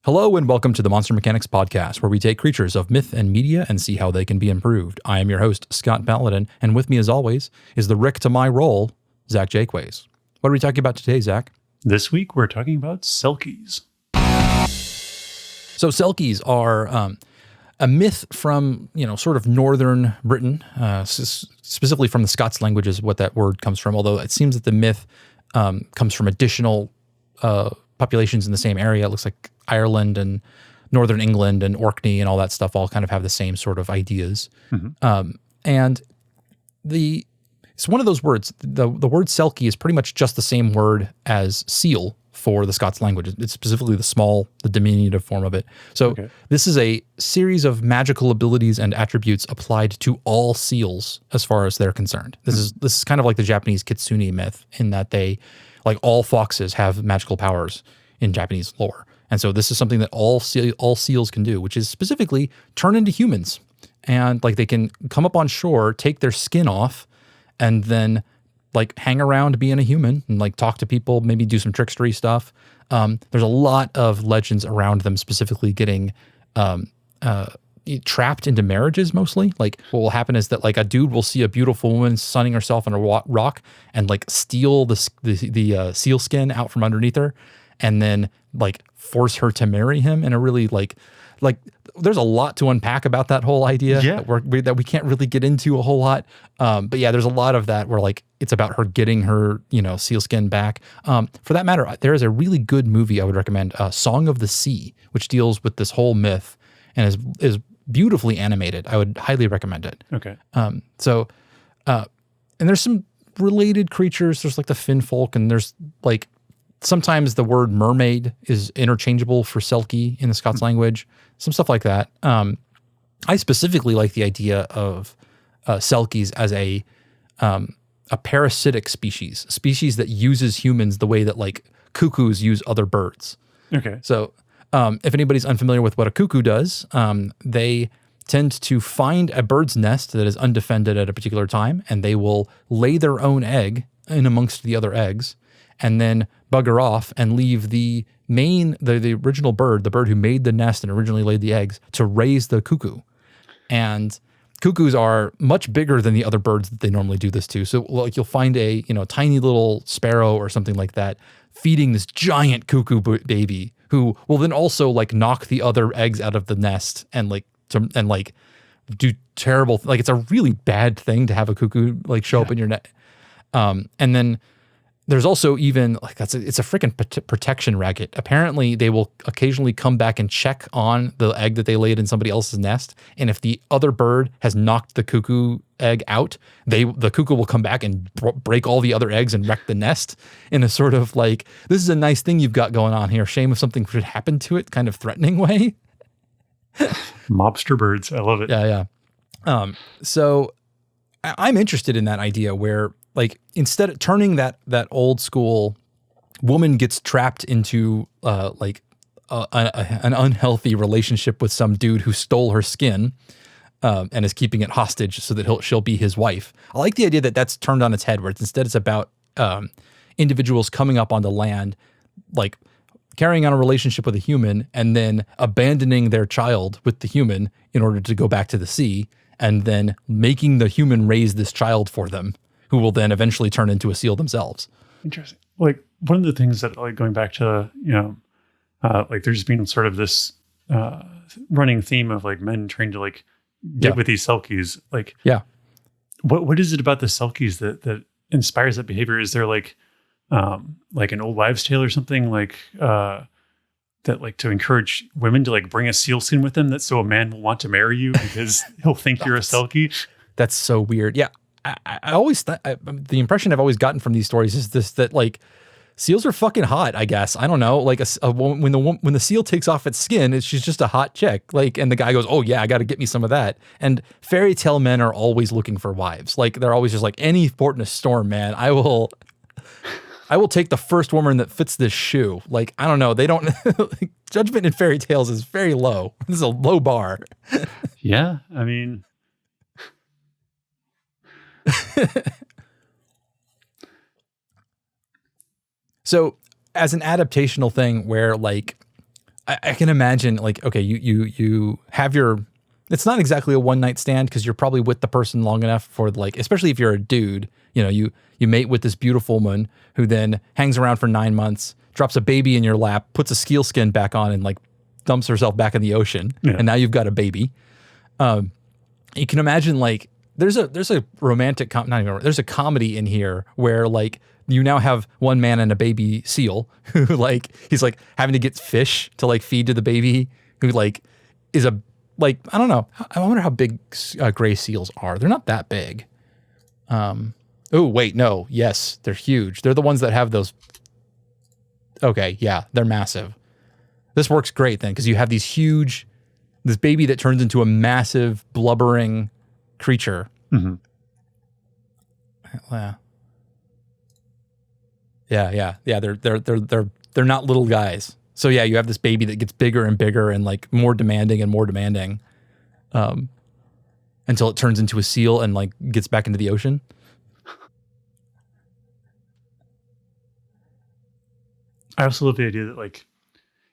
Hello and welcome to the Monster Mechanics podcast, where we take creatures of myth and media and see how they can be improved. I am your host, Scott Paladin, and with me as always is the Rick to my role, Zach Jaquays. What are we talking about today, Zach? This week we're talking about Selkies. So Selkies are a myth from, sort of northern Britain, specifically from the Scots language is what that word comes from, although it seems that the myth comes from additional populations in the same area. It looks like Ireland and Northern England and Orkney and all that stuff all kind of have the same sort of ideas. Mm-hmm. And it's one of those words. The word Selkie is pretty much just the same word as seal for the Scots language. It's specifically the diminutive form of it. So This is a series of magical abilities and attributes applied to all seals as far as they're concerned. This is kind of like the Japanese kitsune myth in that they, like all foxes, have magical powers in Japanese lore. And so this is something that all seals can do, which is specifically turn into humans. And like they can come up on shore, take their skin off, and then like hang around being a human and like talk to people, maybe do some trickstery stuff. There's a lot of legends around them specifically getting trapped into marriages mostly. Like what will happen is that like a dude will see a beautiful woman sunning herself on a rock and like steal the seal skin out from underneath her and then like force her to marry him in a really like there's a lot to unpack about that whole idea that we can't really get into a whole lot. But yeah, there's a lot of that where like it's about her getting her, sealskin back. For that matter, there is a really good movie I would recommend, Song of the Sea, which deals with this whole myth and is beautifully animated. I would highly recommend it. Okay. And there's some related creatures. There's like the Fin folk, and there's like sometimes the word mermaid is interchangeable for Selkie in the Scots language, some stuff like that. I specifically like the idea of Selkies as a parasitic species, a species that uses humans the way that like cuckoos use other birds. Okay. So if anybody's unfamiliar with what a cuckoo does, they tend to find a bird's nest that is undefended at a particular time, and they will lay their own egg in amongst the other eggs, and then bugger off and leave the original bird, the bird who made the nest and originally laid the eggs, to raise the cuckoo. And cuckoos are much bigger than the other birds that they normally do this to. So like you'll find a tiny little sparrow or something like that feeding this giant cuckoo baby who will then also like knock the other eggs out of the nest and do terrible, like it's a really bad thing to have a cuckoo like show up in your net. And then there's also even like it's a freaking protection racket. Apparently, they will occasionally come back and check on the egg that they laid in somebody else's nest, and if the other bird has knocked the cuckoo egg out, the cuckoo will come back and break all the other eggs and wreck the nest in a sort of like, this is a nice thing you've got going on here. Shame if something should happen to it, kind of threatening way. Mobster birds, I love it. Yeah. So I'm interested in that idea where, like, instead of turning that old school woman gets trapped into an unhealthy relationship with some dude who stole her skin and is keeping it hostage so that she'll be his wife. I like the idea that that's turned on its head, where it's about individuals coming up onto land, like carrying on a relationship with a human and then abandoning their child with the human in order to go back to the sea, and then making the human raise this child for them, who will then eventually turn into a seal themselves. Interesting. Like one of the things that, like, going back to, like there's been sort of this running theme of like men trying to like get with these Selkies. Like, what is it about the Selkies that inspires that behavior? Is there like an old wives' tale or something like that, like to encourage women to like bring a seal skin with them, that so a man will want to marry you because he'll think you're a Selkie? That's so weird. Yeah. I always the impression I've always gotten from these stories is that like seals are fucking hot, I guess. I don't know. Like when the seal takes off its skin, she's just a hot chick. Like, and the guy goes, "Oh yeah, I got to get me some of that." And fairy tale men are always looking for wives. Like they're always just like, any port in a storm, man. I will take the first woman that fits this shoe. Like, I don't know. They don't like, judgment in fairy tales is very low. This is a low bar. Yeah, I mean. So as an adaptational thing where like I can imagine like, okay, you have your, it's not exactly a one night stand because you're probably with the person long enough for like, especially if you're a dude, you know, you mate with this beautiful woman who then hangs around for 9 months, drops a baby in your lap, puts a seal skin back on and like dumps herself back in the ocean. Yeah. And now you've got a baby. You can imagine like, there's a romantic, there's a comedy in here where like you now have one man and a baby seal who like, he's like having to get fish to like feed to the baby who like is a, like, I don't know. I wonder how big gray seals are. They're not that big. Oh, wait, no. Yes, they're huge. They're the ones that have those. Okay, yeah, they're massive. This works great then because you have this baby that turns into a massive blubbering creature. Mm-hmm. Yeah. They're not little guys. So yeah, you have this baby that gets bigger and bigger and like more demanding and more demanding, until it turns into a seal and like gets back into the ocean. I also love the idea that like,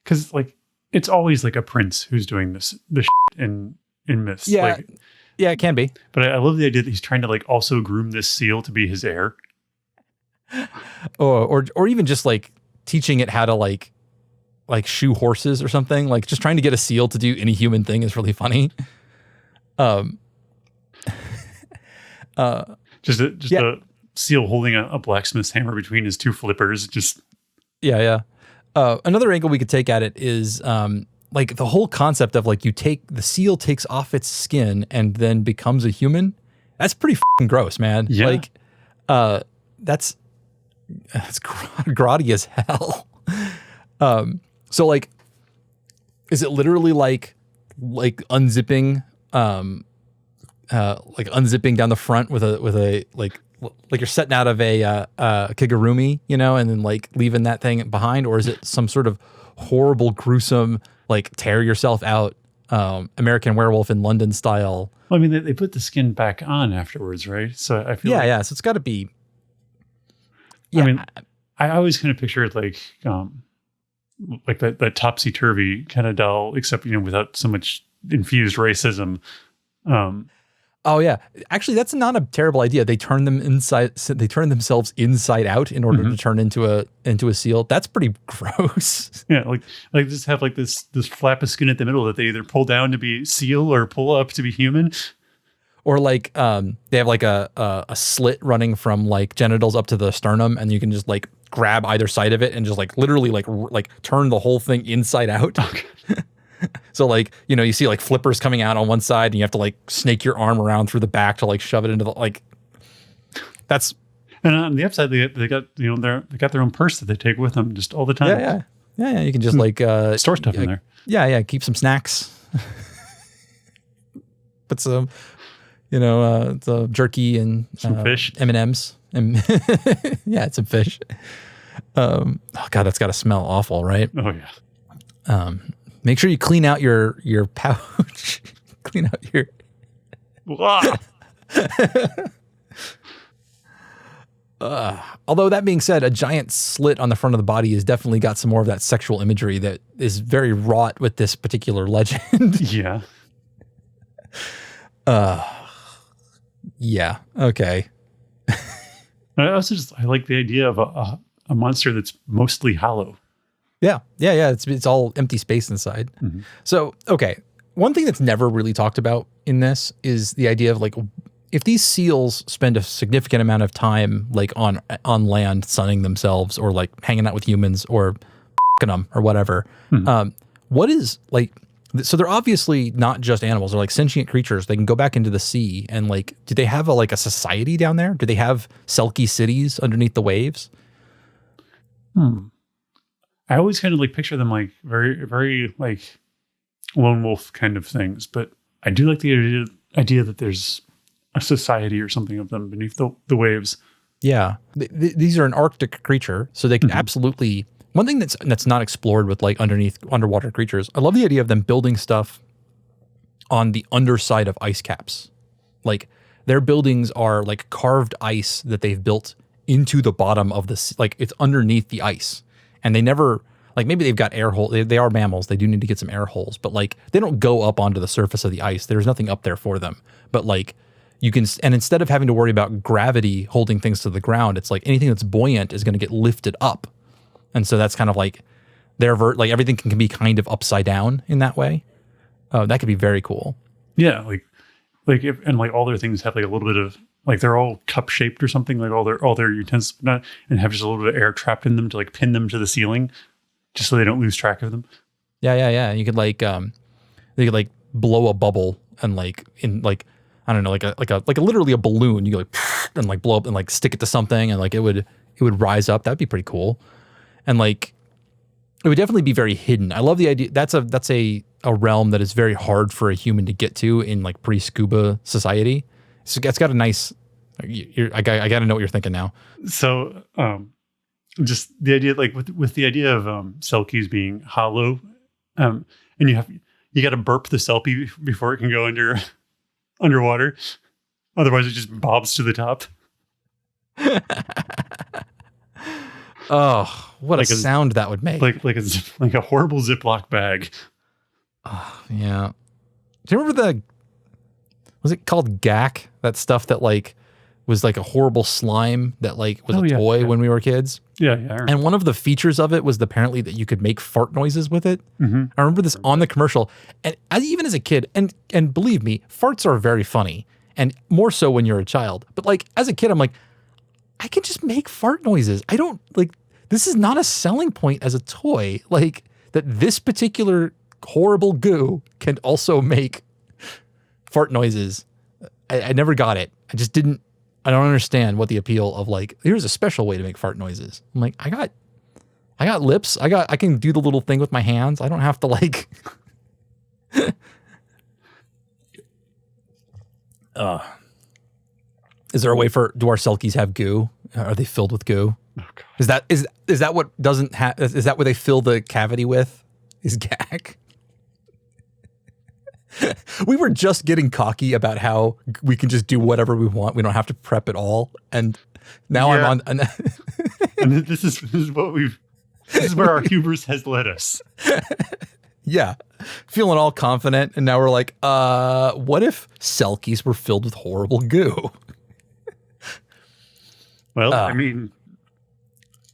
because like it's always like a prince who's doing this shit in myths. Yeah, like, yeah, it can be. But I love the idea that he's trying to like also groom this seal to be his heir, or even just like teaching it how to like shoe horses or something. Like just trying to get a seal to do any human thing is really funny. Just a seal holding a blacksmith's hammer between his two flippers. Just yeah. Another angle we could take at it is like the whole concept of like the seal takes off its skin and then becomes a human. That's pretty fucking gross, man. Yeah. Like that's grotty as hell. So like, is it literally like unzipping, unzipping down the front with a like you're setting out of a kigurumi, you know, and then like leaving that thing behind, or is it some sort of horrible, gruesome, like tear yourself out, American Werewolf in London style? Well, I mean, they put the skin back on afterwards, right? So I feel yeah. So it's got to be. Yeah. I mean, I always kind of picture it like that topsy-turvy kind of doll, except, you know, without so much infused racism. Oh yeah, actually, that's not a terrible idea. They turn themselves inside out in order to turn into a seal. That's pretty gross. Yeah, like just have like this flap of skin at the middle that they either pull down to be seal or pull up to be human. Or like they have like a slit running from like genitals up to the sternum, and you can just like grab either side of it and just like literally like turn the whole thing inside out. Okay. So like, you know, you see like flippers coming out on one side and you have to like snake your arm around through the back to like shove it into the, like, that's. And on the upside, they got, you know, they got their own purse that they take with them just all the time. Yeah. You can just like store stuff in there. Yeah. Keep some snacks. Put some, you know, the jerky and some fish, M&Ms, and yeah, some fish. Oh God, that's got to smell awful, right? Oh yeah. Make sure you clean out your pouch. Clean out your. Although that being said, a giant slit on the front of the body has definitely got some more of that sexual imagery that is very wrought with this particular legend. Yeah. Yeah. Okay. I also I like the idea of a monster that's mostly hollow. Yeah. It's all empty space inside. Mm-hmm. So, okay. One thing that's never really talked about in this is the idea of like, if these seals spend a significant amount of time like on land sunning themselves or like hanging out with humans or f***ing them or whatever, what is like, so they're obviously not just animals. They're like sentient creatures. They can go back into the sea and like, do they have a society down there? Do they have Selkie cities underneath the waves? I always kind of like picture them like very, very like lone wolf kind of things, but I do like the idea that there's a society or something of them beneath the waves. Yeah. These are an Arctic creature, so they can absolutely, one thing that's not explored with like underwater creatures, I love the idea of them building stuff on the underside of ice caps. Like their buildings are like carved ice that they've built into the bottom of the, like it's underneath the ice. And they never, Like maybe they've got air holes. They are mammals. They do need to get some air holes, but like they don't go up onto the surface of the ice. There's nothing up there for them. But like you can, and instead of having to worry about gravity holding things to the ground, it's like anything that's buoyant is going to get lifted up. And so that's kind of like like everything can be kind of upside down in that way. That could be very cool. Yeah. Like if, and like all their things have like a little bit of, like they're all cup shaped or something, like all their utensils, and have just a little bit of air trapped in them to like pin them to the ceiling just so they don't lose track of them. Yeah. You could like, they could like blow a bubble and like in like, I don't know, like a literally a balloon. You go like and like blow up and like stick it to something and like it would rise up. That'd be pretty cool. And like it would definitely be very hidden. I love the idea. That's a realm that is very hard for a human to get to in like pre-scuba society. So it's got a nice. I got to know what you're thinking now. So just the idea, like with the idea of Selkies being hollow, and you got to burp the Selkie before it can go underwater. Otherwise, it just bobs to the top. Oh, what like a sound that would make! Like a horrible Ziploc bag. Oh, yeah. Do you remember was it called gack? That stuff that like was like a horrible slime that like was a toy when we were kids. Yeah. And one of the features of it was apparently that you could make fart noises with it. Mm-hmm. I remember this on the commercial, and even as a kid, and believe me, farts are very funny, and more so when you're a child. But like as a kid, I'm like, I can just make fart noises. I don't like. This is not a selling point as a toy. Like that, this particular horrible goo can also make fart noises. I never got it. I don't understand what the appeal of like, here's a special way to make fart noises. I'm like, I got lips. I can do the little thing with my hands. I don't have to like, is there a way do our Selkies have goo? Are they filled with goo? Oh, God. Is that what doesn't have, is that what they fill the cavity with? Is gack? We were just getting cocky about how we can just do whatever we want. We don't have to prep at all. And now I'm on. And this is where our hubris has led us. Yeah. Feeling all confident. And now we're like, what if Selkies were filled with horrible goo? Well, I mean,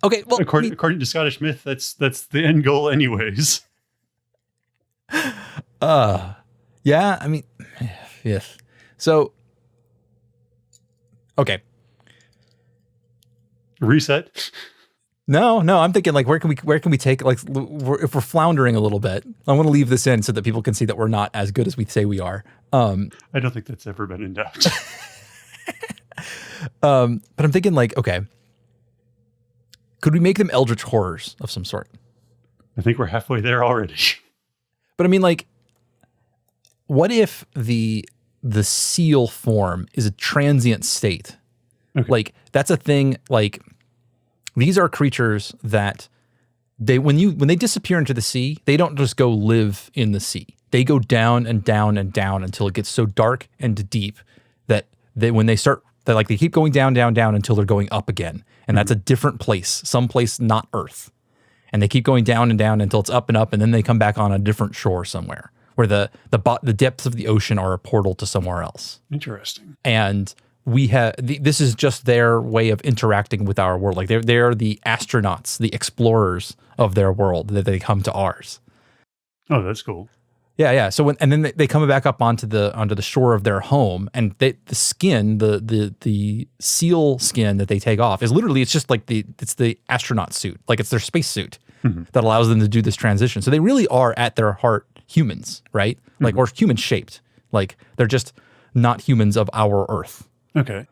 okay. Well, according to Scottish myth, that's the end goal anyways. Yeah, I mean, yes. So, okay. Reset. No, I'm thinking like, where can we take, like, if we're floundering a little bit, I want to leave this in so that people can see that we're not as good as we say we are. I don't think that's ever been in doubt. But I'm thinking like, okay, could we make them eldritch horrors of some sort? I think we're halfway there already. But I mean, like, what if the seal form is a transient state? Okay. Like that's a thing. Like these are creatures that when they disappear into the sea, they don't just go live in the sea. They go down and down and down until it gets so dark and deep that they keep going down, down, down until they're going up again. And that's a different place, someplace not Earth. And they keep going down and down until it's up and up, and then they come back on a different shore somewhere where the depths of the ocean are a portal to somewhere else. Interesting. And we have this is just their way of interacting with our world. Like they're the astronauts, the explorers of their world that they come to ours. Oh, that's cool. Yeah. So then they come back up onto the shore of their home, and the skin, the seal skin that they take off is literally, it's just like it's the astronaut suit, like it's their space suit that allows them to do this transition. So they really are at their heart humans, right? Like or human shaped. Like they're just not humans of our Earth. Okay.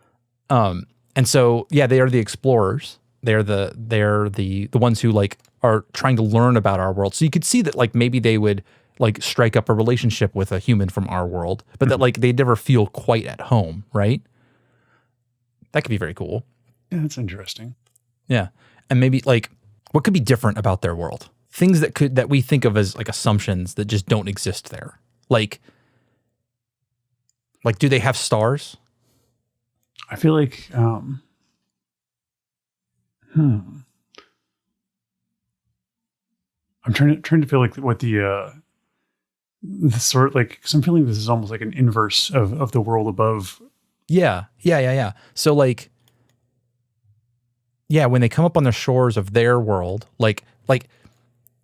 And so yeah, they are the explorers. They're the ones who like are trying to learn about our world. So you could see that like maybe they would like strike up a relationship with a human from our world, but that like they never feel quite at home, right? That could be very cool. Yeah, that's interesting. Yeah. And maybe like what could be different about their world? Things that we think of as like assumptions that just don't exist there. Like do they have stars? I feel like I'm trying to feel like what the sort, like, because I'm feeling this is almost like an inverse of the world above. Yeah. So like, yeah, when they come up on the shores of their world, like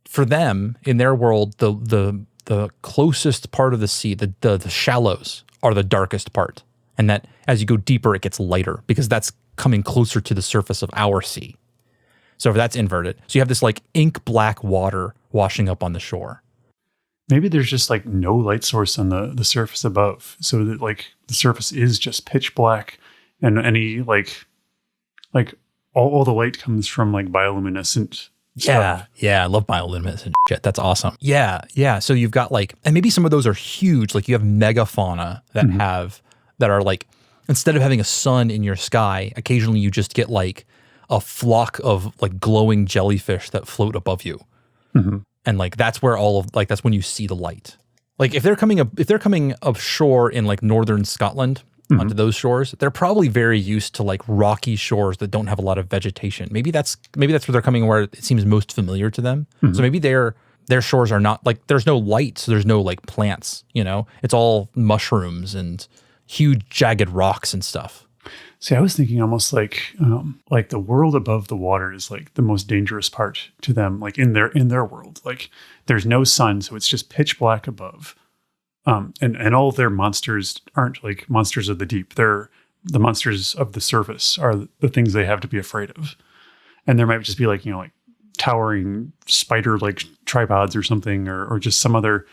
for them in their world, the closest part of the sea, the shallows are the darkest part, and that as you go deeper, it gets lighter because that's coming closer to the surface of our sea. So if that's inverted, so you have this like ink black water washing up on the shore. Maybe there's just like no light source on the surface above, so that like the surface is just pitch black, and any like all the light comes from like bioluminescent stuff. Yeah, I love bioluminescent shit. That's awesome. Yeah. So you've got like, and maybe some of those are huge. Like you have megafauna that are like, instead of having a sun in your sky, occasionally you just get like a flock of like glowing jellyfish that float above you. Mm-hmm. And like that's where that's when you see the light. Like if they're coming offshore in like northern Scotland onto those shores, they're probably very used to like rocky shores that don't have a lot of vegetation. Maybe that's where they're coming, where it seems most familiar to them. So maybe their shores are not like, there's no light, so there's no like plants, you know? It's all mushrooms and huge jagged rocks and stuff. See, I was thinking almost like the world above the water is like the most dangerous part to them, like in their world. Like there's no sun, so it's just pitch black above. And all of their monsters aren't like monsters of the deep. They're the monsters of the surface are the things they have to be afraid of. And there might just be like, you know, like towering spider like tripods or something, or just some other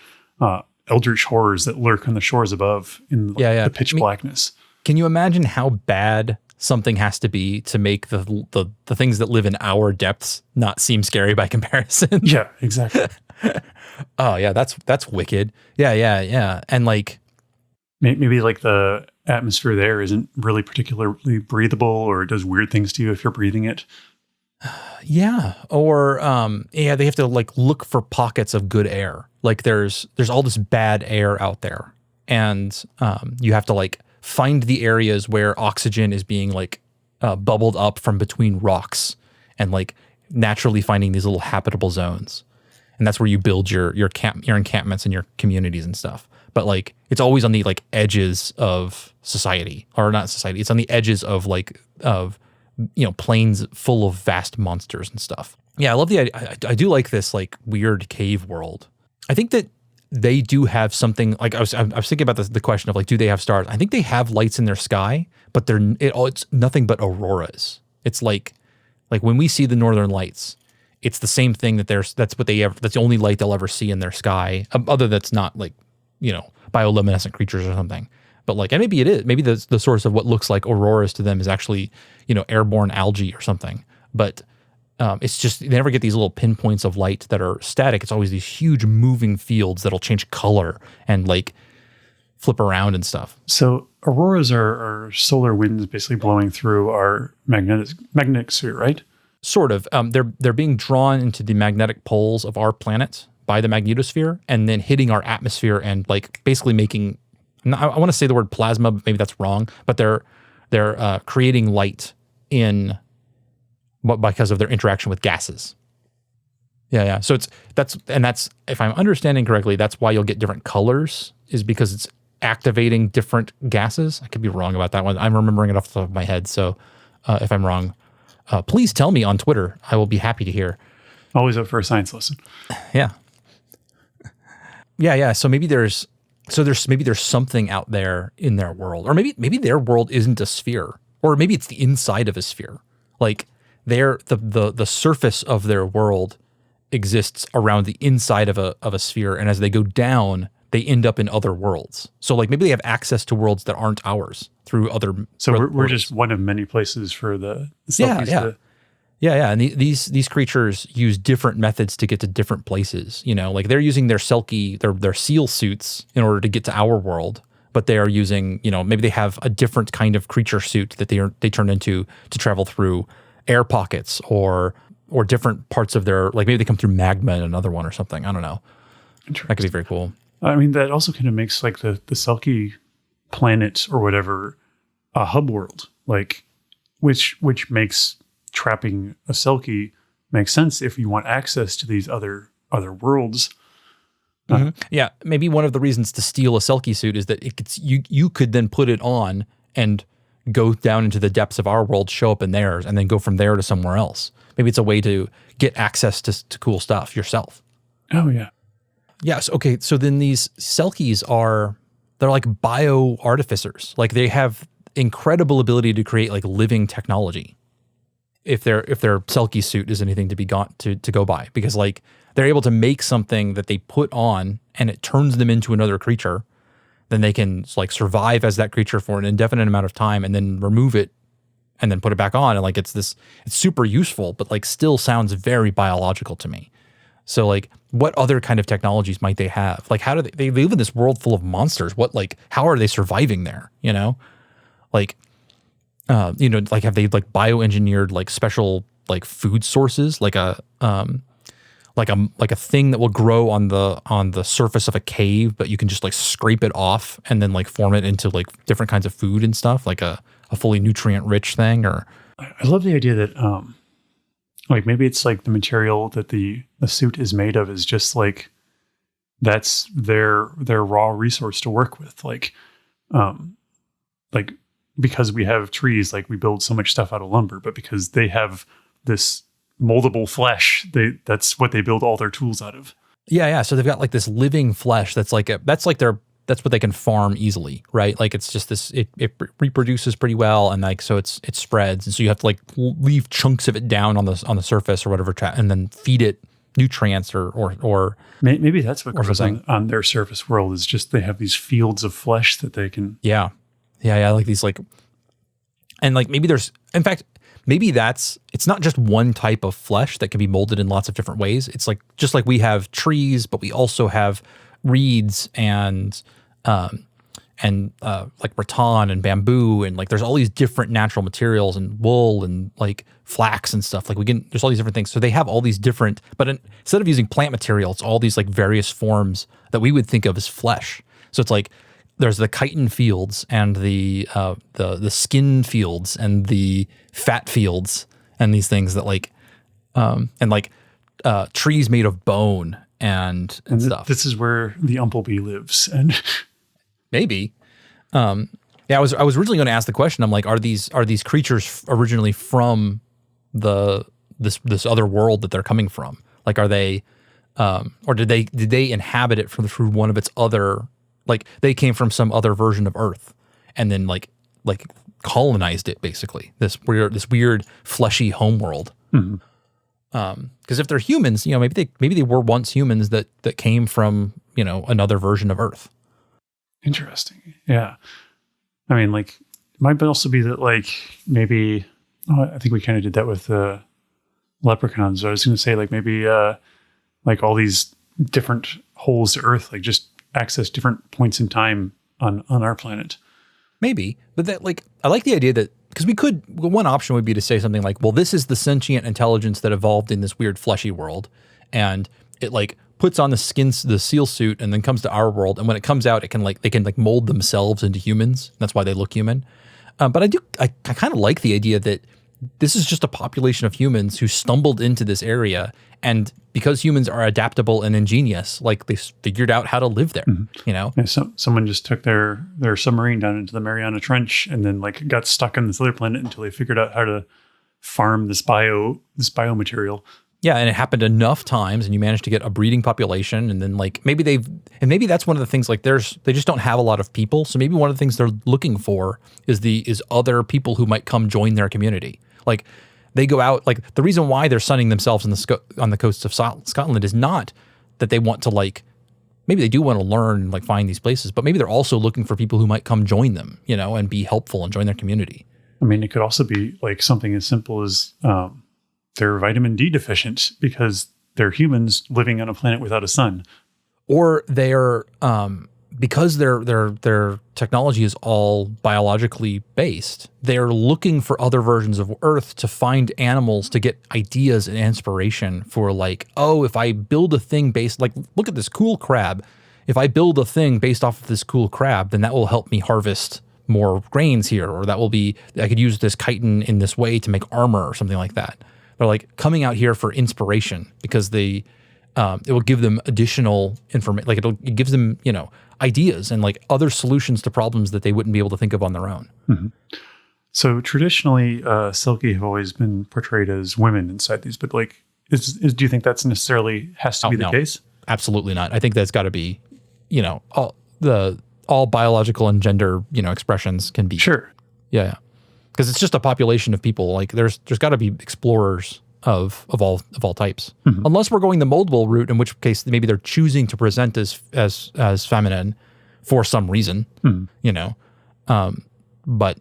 eldritch horrors that lurk on the shores above in the pitch blackness. Can you imagine how bad something has to be to make the things that live in our depths not seem scary by comparison? Yeah, exactly. Oh yeah, that's wicked. Yeah. And like maybe like the atmosphere there isn't really particularly breathable, or it does weird things to you if you're breathing it. Yeah. Or they have to like look for pockets of good air. Like there's all this bad air out there, and you have to like find the areas where oxygen is being like bubbled up from between rocks, and like naturally finding these little habitable zones. And that's where you build your encampments and your communities and stuff. But like it's always on the like edges of society, or not society. It's on the edges of plains full of vast monsters and stuff. Yeah, I love the idea. I do like this like weird cave world. I think that they do have something like I was thinking about the question of like, do they have stars? I think they have lights in their sky, but it's nothing but auroras. It's like when we see the northern lights, it's the same thing that's the only light they'll ever see in their sky, other that's not like, you know, bioluminescent creatures or something. But like, and maybe it is. Maybe the source of what looks like auroras to them is actually, you know, airborne algae or something. But it's just, they never get these little pinpoints of light that are static. It's always these huge moving fields that'll change color and like flip around and stuff. So auroras are solar winds basically blowing through our magnetic sphere, right? Sort of. They're being drawn into the magnetic poles of our planet by the magnetosphere, and then hitting our atmosphere and like basically making, I want to say the word plasma, but maybe that's wrong, but they're creating light because of their interaction with gases. Yeah. So that's if I'm understanding correctly, that's why you'll get different colors, is because it's activating different gases. I could be wrong about that one. I'm remembering it off the top of my head. So if I'm wrong, please tell me on Twitter. I will be happy to hear. Always up for a science lesson. Yeah. So maybe there's something out there in their world, or maybe their world isn't a sphere, or maybe it's the inside of a sphere. Like the surface of their world exists around the inside of a sphere, and as they go down, they end up in other worlds. So like maybe they have access to worlds that aren't ours through other. So we're just one of many places for the Selkies. Yeah. And these creatures use different methods to get to different places. You know, like they're using their their seal suits in order to get to our world, but they are using, you know, maybe they have a different kind of creature suit that they turn into to travel through air pockets or different parts of their, like maybe they come through magma in another one or something. I don't know. That could be very cool. I mean, that also kind of makes like the Selkie planet or whatever a hub world, like which makes trapping a Selkie makes sense if you want access to these other other worlds. Yeah, maybe one of the reasons to steal a Selkie suit is that it gets, you could then put it on and go down into the depths of our world, show up in theirs, and then go from there to somewhere else. Maybe it's a way to get access to cool stuff yourself. Oh, yeah. Yes. Okay. So then these Selkies they're like bio artificers. Like they have incredible ability to create like living technology. If their Selkie suit is anything to be got to go by, because like they're able to make something that they put on and it turns them into another creature. Then they can like survive as that creature for an indefinite amount of time and then remove it and then put it back on. And like it's super useful, but like still sounds very biological to me. So like what other kind of technologies might they have? Like how do they live in this world full of monsters? How are they surviving there? You know, like, like have they like bioengineered like special like food sources, like a thing that will grow on the surface of a cave, but you can just like scrape it off and then like form it into like different kinds of food and stuff, like a fully nutrient rich thing. Or I love the idea that like maybe it's like the material that the suit is made of is just like that's their raw resource to work with. Like because we have trees, like we build so much stuff out of lumber, but because they have this moldable flesh, that's what they build all their tools out of. Yeah. So they've got like this living flesh that's what they can farm easily, right? Like it's just this, it reproduces pretty well, and like so it spreads, and so you have to like leave chunks of it down on the surface or whatever, and then feed it nutrients or maybe that's what grows on their surface world, is just they have these fields of flesh that they can. Yeah. Like these like, and like maybe there's, in fact, maybe it's not just one type of flesh that can be molded in lots of different ways. It's like, just like we have trees, but we also have reeds and like rattan and bamboo, and like there's all these different natural materials and wool and like flax and stuff. Like there's all these different things. So they have all these different, but instead of using plant material, it's all these like various forms that we would think of as flesh. So it's like, there's the chitin fields and the skin fields and the fat fields and these things that like trees made of bone and stuff. This is where the umblebee lives, and maybe. I was originally going to ask the question. I'm like, are these creatures originally from this other world that they're coming from? Like, are they, or did they inhabit it through one of its other? Like they came from some other version of Earth, and then like colonized it, basically. This weird fleshy homeworld. Mm-hmm. Because if they're humans, maybe they were once humans that came from another version of Earth. Interesting. Yeah. I mean, like, it might also be that like maybe I think we kind of did that with the leprechauns. I was going to say like maybe like all these different holes to Earth, like just access different points in time on our planet. Maybe, but that like I like the idea that, because one option would be to say something like, well, this is the sentient intelligence that evolved in this weird fleshy world, and it like puts on the seal suit and then comes to our world, and when it comes out, they can mold themselves into humans. That's why they look human. But I kind of like the idea that this is just a population of humans who stumbled into this area, and because humans are adaptable and ingenious, like they figured out how to live there. Mm-hmm. Yeah, someone just took their submarine down into the Mariana Trench and then like got stuck on this other planet until they figured out how to farm this biomaterial. Yeah, and it happened enough times, and you managed to get a breeding population, and then like maybe that's one of the things, like they just don't have a lot of people, so maybe one of the things they're looking for is other people who might come join their community. Like they go out, like the reason why they're sunning themselves on the coasts of Scotland is not that they want to like, maybe they do want to learn and like find these places, but maybe they're also looking for people who might come join them, and be helpful and join their community. I mean, it could also be like something as simple as they're vitamin D deficient because they're humans living on a planet without a sun. Or they're because their technology is all biologically based, they're looking for other versions of Earth to find animals to get ideas and inspiration for like, oh, if I build a thing based, like, look at this cool crab. If I build a thing based off of this cool crab, then that will help me harvest more grains here, or I could use this chitin in this way to make armor or something like that. They're like coming out here for inspiration because they it will give them additional information. Like it gives them, ideas and like other solutions to problems that they wouldn't be able to think of on their own. Mm-hmm. So traditionally, Selkie have always been portrayed as women inside these, but like, do you think that's necessarily has to be the case? Absolutely not. I think that's got to be, all biological and gender, expressions can be. Sure. Yeah. Because it's just a population of people. Like there's got to be explorers of all types, mm-hmm. unless we're going the moldable route, in which case maybe they're choosing to present as feminine for some reason, mm-hmm. But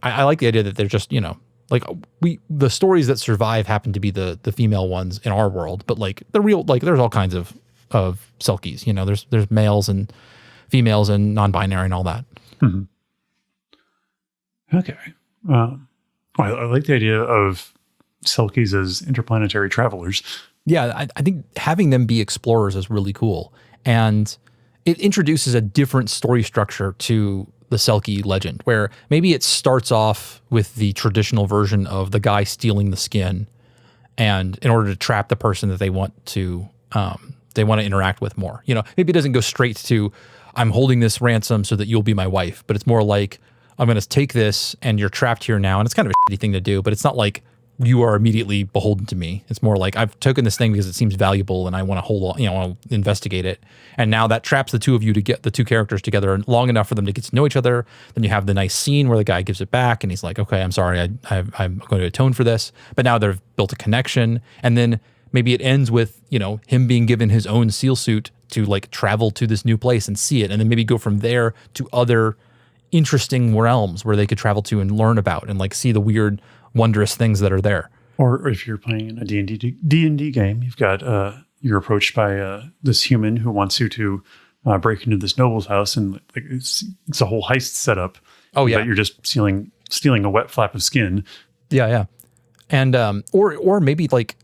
I like the idea that they're just, the stories that survive happen to be the female ones in our world, but like the real, like there's all kinds of Selkies, there's males and females and non-binary and all that. Mm-hmm. Okay. I like the idea of Selkies as interplanetary travelers. Yeah, I think having them be explorers is really cool. And it introduces a different story structure to the Selkie legend, where maybe it starts off with the traditional version of the guy stealing the skin, and in order to trap the person that they want to interact with more. Maybe it doesn't go straight to, I'm holding this ransom so that you'll be my wife, but it's more like, I'm going to take this and you're trapped here now. And it's kind of a shitty thing to do, but it's not like you are immediately beholden to me. It's more like I've taken this thing because it seems valuable and I want to hold on, I want to investigate it. And now that traps the two of you to get the two characters together long enough for them to get to know each other. Then you have the nice scene where the guy gives it back and he's like, okay, I'm sorry. I'm going to atone for this. But now they've built a connection. And then maybe it ends with, him being given his own seal suit to like travel to this new place and see it. And then maybe go from there to other interesting realms where they could travel to and learn about and like see the weird, wondrous things that are there. Or if you're playing a D&D game, you've got you're approached by this human who wants you to break into this noble's house, and like it's a whole heist setup. Oh yeah, that you're just stealing a wet flap of skin. Yeah, and or maybe like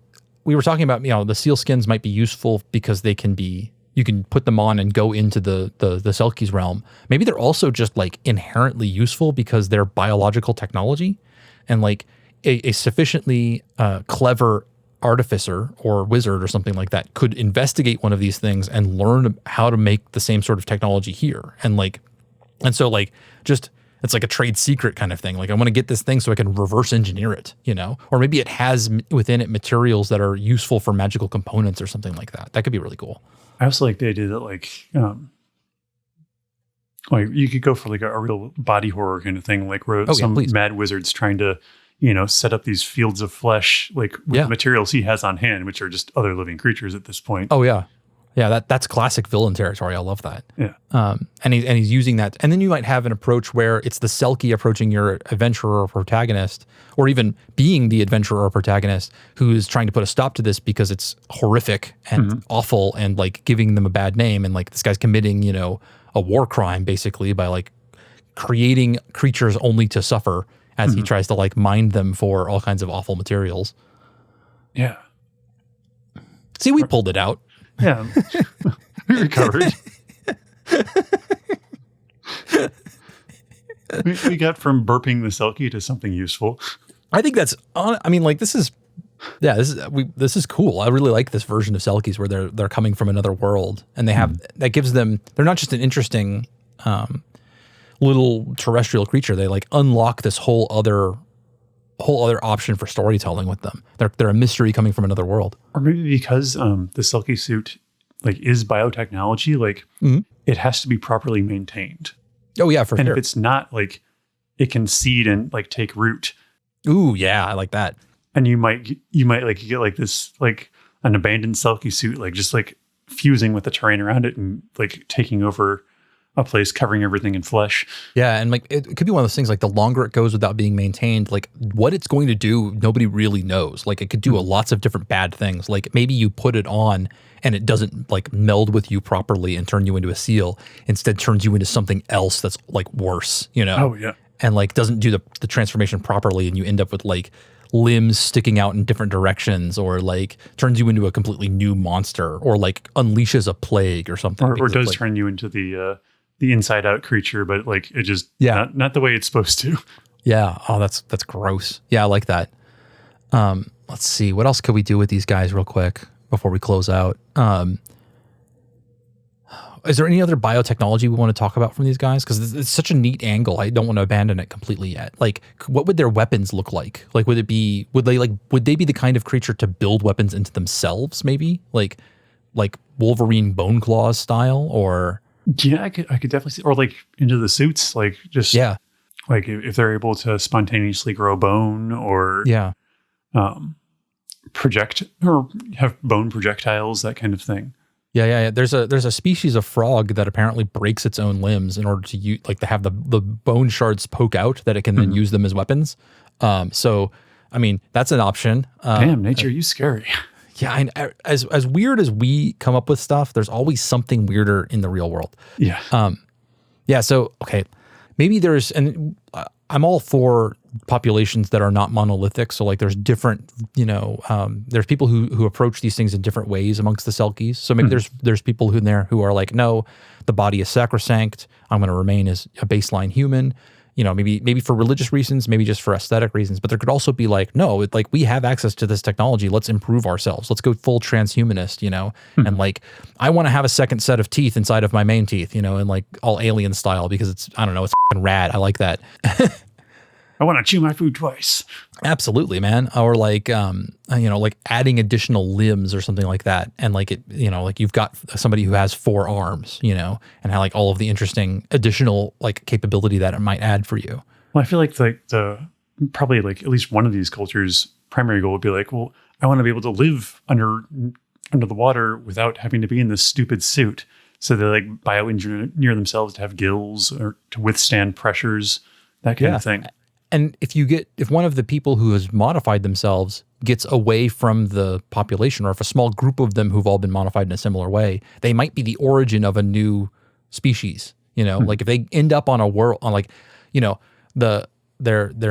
we were talking about, the seal skins might be useful because they can be. You can put them on and go into the Selkies realm. Maybe they're also just like inherently useful because they're biological technology, and like a sufficiently clever artificer or wizard or something like that could investigate one of these things and learn how to make the same sort of technology here. And so just it's like a trade secret kind of thing. Like I want to get this thing so I can reverse engineer it, or maybe it has within it materials that are useful for magical components or something like that. That could be really cool. I also like the idea that like you could go for like a real body horror kind of thing, like where some mad wizard's trying to, set up these fields of flesh, like with materials he has on hand, which are just other living creatures at this point. Oh yeah. Yeah, that's classic villain territory. I love that. Yeah. And he's using that. And then you might have an approach where it's the Selkie approaching your adventurer or protagonist, or even being the adventurer or protagonist who's trying to put a stop to this because it's horrific and awful and like giving them a bad name. And like this guy's committing, a war crime basically by like creating creatures only to suffer as he tries to like mine them for all kinds of awful materials. Yeah. See, we pulled it out. Yeah. We recovered. we got from burping the Selkie to something useful. I think that's, this is cool. I really like this version of Selkies where they're coming from another world, and they have, that gives them, they're not just an interesting little terrestrial creature. They like unlock this whole other option for storytelling with them. They're a mystery coming from another world. Or maybe because the Selkie suit like is biotechnology, like it has to be properly maintained. Oh yeah, for sure. And if it's not, like it can seed and like take root. Ooh, yeah, I like that. And you might like get like this like an abandoned Selkie suit, like just like fusing with the terrain around it and like taking over a place, covering everything in flesh. Yeah, and like it could be one of those things, like the longer it goes without being maintained, like what it's going to do, nobody really knows. Like it could do lots of different bad things. Like maybe you put it on and it doesn't like meld with you properly and turn you into a seal. Instead turns you into something else that's like worse, Oh yeah. And like doesn't do the transformation properly, and you end up with like limbs sticking out in different directions, or like turns you into a completely new monster, or like unleashes a plague or something. Or does turn you into the inside out creature, but like it just not the way it's supposed to. Yeah. Oh, that's gross. Yeah, I like that. Let's see. What else could we do with these guys real quick? before we close out. Is there any other biotechnology we want to talk about from these guys? Because it's such a neat angle. I don't want to abandon it completely yet. Like, what would their weapons look like? Like, would they be the kind of creature to build weapons into themselves? Maybe like Wolverine Bone Claws style, or yeah, I could definitely see, or like into the suits, like just like if they're able to spontaneously grow bone, or project or have bone projectiles, that kind of thing. Yeah. There's a species of frog that apparently breaks its own limbs in order to use, like, to have the bone shards poke out that it can then use them as weapons. So, I mean, that's an option. Damn, nature, you scary. Yeah, as weird as we come up with stuff, there's always something weirder in the real world. Yeah. So, okay, maybe there's, and I'm all for populations that are not monolithic. So like there's different, there's people who approach these things in different ways amongst the Selkies. So maybe there's people in there who are like, no, the body is sacrosanct. I'm going to remain as a baseline human. Maybe for religious reasons, maybe just for aesthetic reasons. But there could also be like, no, like we have access to this technology. Let's improve ourselves. Let's go full transhumanist, and like I want to have a second set of teeth inside of my main teeth, and like all alien style, because it's, I don't know, it's fucking rad. I like that. I want to chew my food twice. Absolutely, man. Or like, like adding additional limbs or something like that. And like it, like you've got somebody who has 4 arms, and how like all of the interesting additional like capability that it might add for you. Well, I feel like probably like at least one of these cultures' primary goal would be like, well, I want to be able to live under the water without having to be in this stupid suit. So they like bioengineer themselves to have gills or to withstand pressures, that kind of thing. And if one of the people who has modified themselves gets away from the population, or if a small group of them who've all been modified in a similar way, they might be the origin of a new species. Like if they end up on a world on like, they're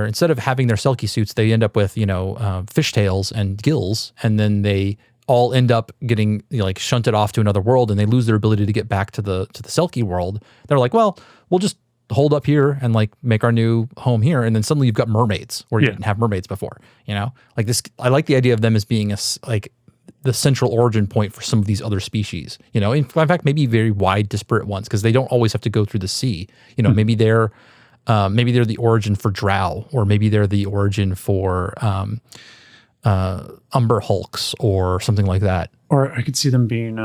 instead of having their Selkie suits, they end up with fishtails and gills, and then they all end up getting like shunted off to another world, and they lose their ability to get back to the Selkie world. They're like, well, we'll just hold up here and like make our new home here, and then suddenly you've got mermaids where you didn't have mermaids before. Like this, I like the idea of them as being like the central origin point for some of these other species. In fact, maybe very wide, disparate ones, because they don't always have to go through the sea. Maybe they're the origin for drow, or maybe they're the origin for umber hulks or something like that. Or I could see them being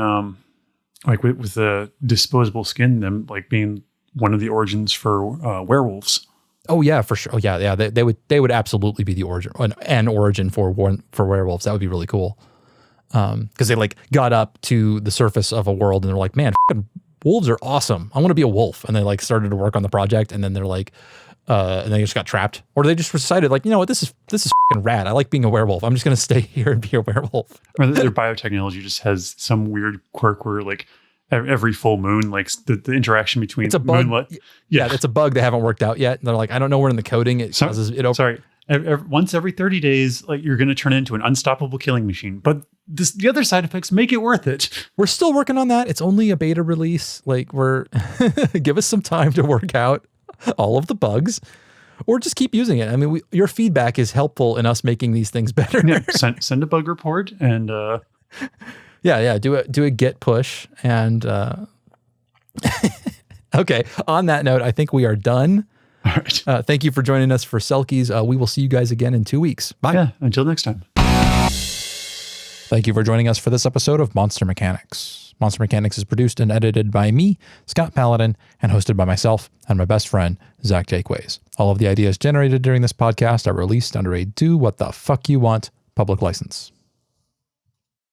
like with the disposable skin, them like being one of the origins for werewolves. Oh yeah, for sure. Oh yeah. They would absolutely be the origin, an origin for werewolves. That would be really cool. Because they like got up to the surface of a world and they're like, man, wolves are awesome. I want to be a wolf. And they like started to work on the project, and then they're like, and they just got trapped, or they just decided like, what, this is fucking rad. I like being a werewolf. I'm just gonna stay here and be a werewolf. Or their biotechnology just has some weird quirk where like every full moon, like the interaction between it's a bug. moonlight. Yeah, it's a bug they haven't worked out yet. And they're like, I don't know where in the coding it causes it. Sorry, once every 30 days, like you're going to turn into an unstoppable killing machine. But the other side effects make it worth it. We're still working on that. It's only a beta release. Like give us some time to work out all of the bugs, or just keep using it. I mean, your feedback is helpful in us making these things better. Yeah, send a bug report and. Yeah. Do a git push, and okay. On that note, I think we are done. All right. Thank you for joining us for Selkies. We will see you guys again in 2 weeks. Bye. Yeah. Until next time. Thank you for joining us for this episode of Monster Mechanics. Monster Mechanics is produced and edited by me, Scott Paladin, and hosted by myself and my best friend, Zach Jaquays. All of the ideas generated during this podcast are released under a do what the fuck you want public license.